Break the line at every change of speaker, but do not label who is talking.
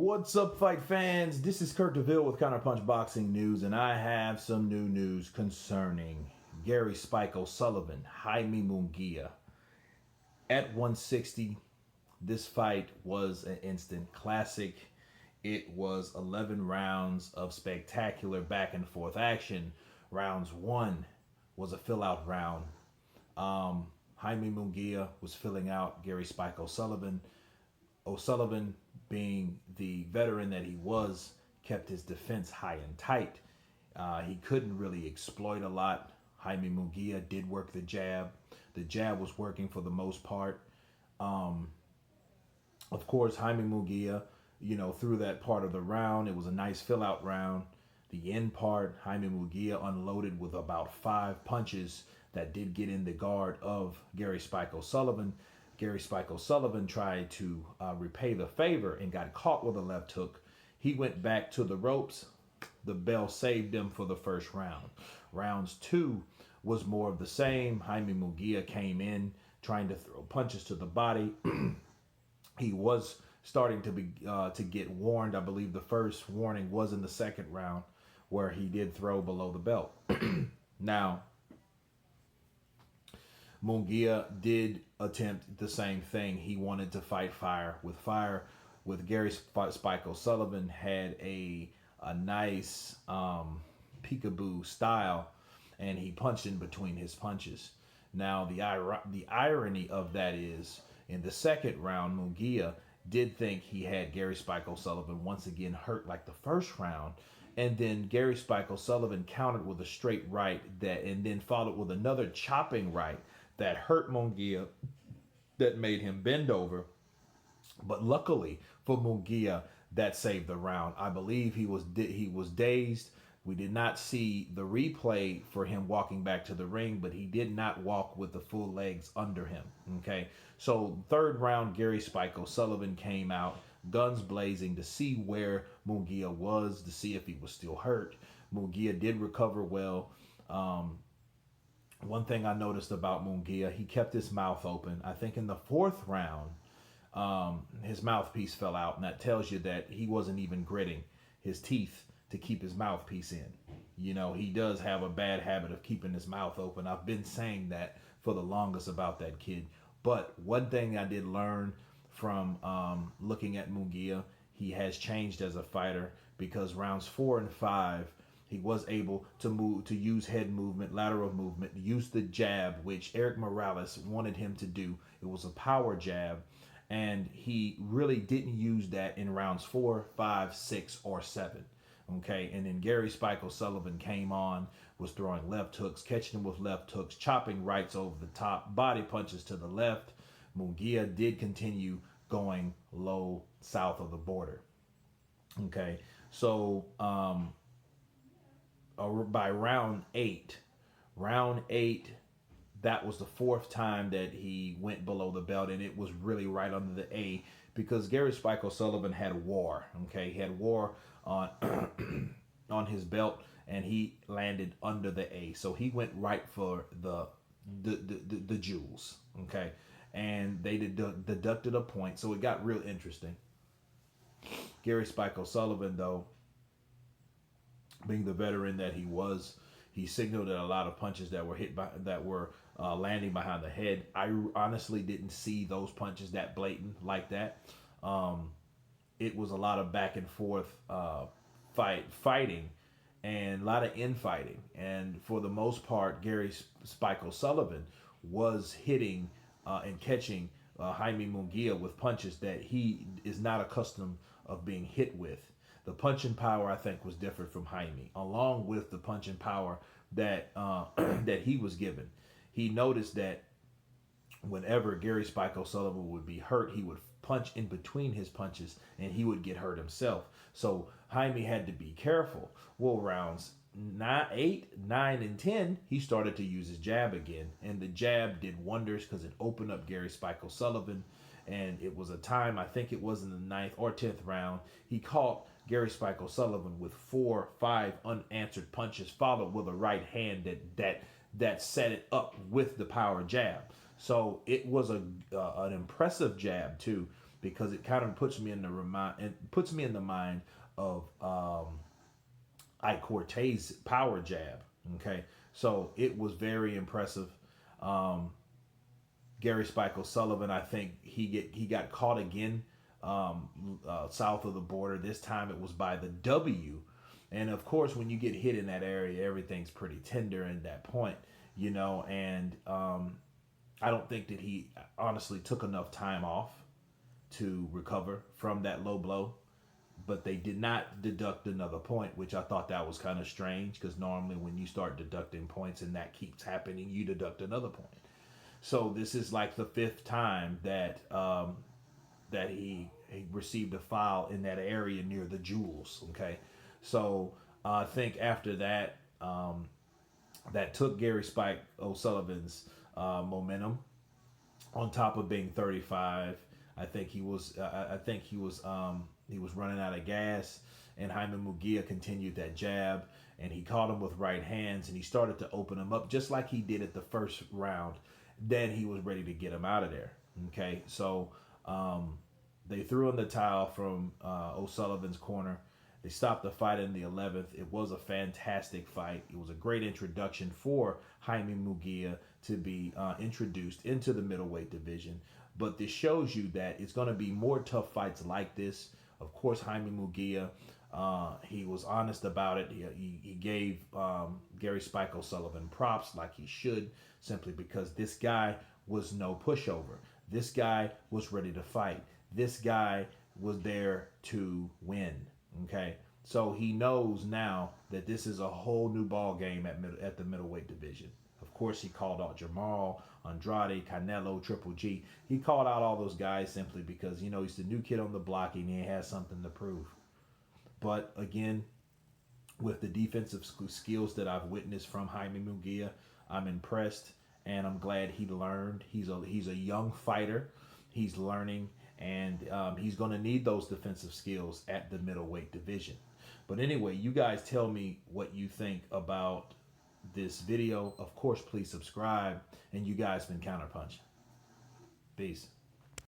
What's up, fight fans? This is Kurt DeVille with Counterpunch Boxing News, and I have some new news concerning Gary Spike O'Sullivan, Jaime Munguia. At 160, this fight was an instant classic. It was 11 rounds of spectacular back and forth action. Rounds 1 was a fill-out round. Jaime Munguia was filling out Gary Spike O'Sullivan. O'Sullivan, being the veteran that he was, kept his defense high and tight. He couldn't really exploit a lot. Jaime Munguia did work the jab. The jab was working for the most part. Of course, Jaime Munguia, through that part of the round, it was a nice fill-out round. The end part, Jaime Munguia unloaded with about 5 punches that did get in the guard of Gary Spike O'Sullivan. Gary Spike O'Sullivan tried to repay the favor and got caught with a left hook. He went back to the ropes. The bell saved him for the first round. Rounds 2 was more of the same. Jaime Munguia came in trying to throw punches to the body. He was starting to get warned. I believe the first warning was in the second round where he did throw below the belt. Now, Munguia did attempt the same thing. He wanted to fight fire. With Gary Spike O'Sullivan had a nice peekaboo style, and he punched in between his punches. Now, the irony of that is, in the second round, Munguia did think he had Gary Spike O'Sullivan once again hurt like the first round, and then Gary Spike O'Sullivan countered with a straight right and then followed with another chopping right that hurt Munguia, that made him bend over. But luckily for Munguia, that saved the round. I believe he was dazed. We did not see the replay for him walking back to the ring, but he did not walk with the full legs under him. Okay, so third round, Gary Spike O'Sullivan came out, guns blazing, to see where Munguia was, to see if he was still hurt. Munguia did recover well. One thing I noticed about Munguia, he kept his mouth open. I think in the fourth round, his mouthpiece fell out, and that tells you that he wasn't even gritting his teeth to keep his mouthpiece in. He does have a bad habit of keeping his mouth open. I've been saying that for the longest about that kid. But one thing I did learn from looking at Munguia, he has changed as a fighter, because rounds 4 and 5, he was able to use head movement, lateral movement, use the jab, which Eric Morales wanted him to do. It was a power jab, and he really didn't use that in rounds 4, 5, 6, or 7. Okay, and then Gary Spike O'Sullivan came on, was throwing left hooks, catching him with left hooks, chopping rights over the top, body punches to the left. Munguia did continue going low south of the border. Okay, so by round 8, that was the 4th time that he went below the belt, and it was really right under the A, because Gary Spike O'Sullivan had war. Okay, he had war on on his belt, and he landed under the A, so he went right for the jewels. Okay, and they deducted a point, so it got real interesting. Gary Spike O'Sullivan, though, being the veteran that he was, he signaled at a lot of punches that were landing behind the head. I honestly didn't see those punches that blatant like that. It was a lot of back and forth fighting, and a lot of infighting. And for the most part, Gary Spike O'Sullivan was hitting and catching Jaime Munguia with punches that he is not accustomed of being hit with. The punching power, I think, was different from Jaime, along with the punching power that that he was given. He noticed that whenever Gary Spike O'Sullivan would be hurt, he would punch in between his punches, and he would get hurt himself. So Jaime had to be careful. Well, rounds 8, 9, and 10, he started to use his jab again, and the jab did wonders, because it opened up Gary Spike O'Sullivan. And it was a time, I think it was in the 9th or 10th round, he caught Gary Spike O'Sullivan with 4, 5 unanswered punches, followed with a right hand that set it up with the power jab. So it was an impressive jab too. because it kind of puts me in the mind of Ike Cortez power jab. Okay, so it was very impressive. Um, Gary Spike O'Sullivan, I think he got caught again south of the border. This time it was by the W, and of course when you get hit in that area, everything's pretty tender at that point, you know. And I don't think that he honestly took enough time off to recover from that low blow, but they did not deduct another point, which I thought that was kind of strange because normally when you start deducting points and that keeps happening, you deduct another point. So this is like the fifth time that he received a foul in that area near the jewels. Okay, so I think after that, that took Gary Spike O'Sullivan's momentum on top of being 35. I think he was. He was running out of gas, and Jaime Munguia continued that jab, and he caught him with right hands, and he started to open him up just like he did at the first round. Then he was ready to get him out of there. Okay, so they threw in the towel from O'Sullivan's corner. They stopped the fight in the 11th. It was a fantastic fight. It was a great introduction for Jaime Munguia to be introduced into the middleweight division. But this shows you that it's going to be more tough fights like this. Of course, Jaime Munguia, he was honest about it. He gave Gary Spike O'Sullivan props like he should, simply because this guy was no pushover. This guy was ready to fight. This guy was there to win. Okay, so he knows now that this is a whole new ball game at the middleweight division. Of course, he called out Jamal, Andrade, Canelo, Triple G. He called out all those guys simply because, you know, he's the new kid on the block and he has something to prove. But again, with the defensive skills that I've witnessed from Jaime Munguia, I'm impressed and I'm glad he learned. He's a young fighter. He's learning, and he's going to need those defensive skills at the middleweight division. But anyway, you guys tell me what you think about this video. Of course, please subscribe, and you guys been Counterpunch. Peace.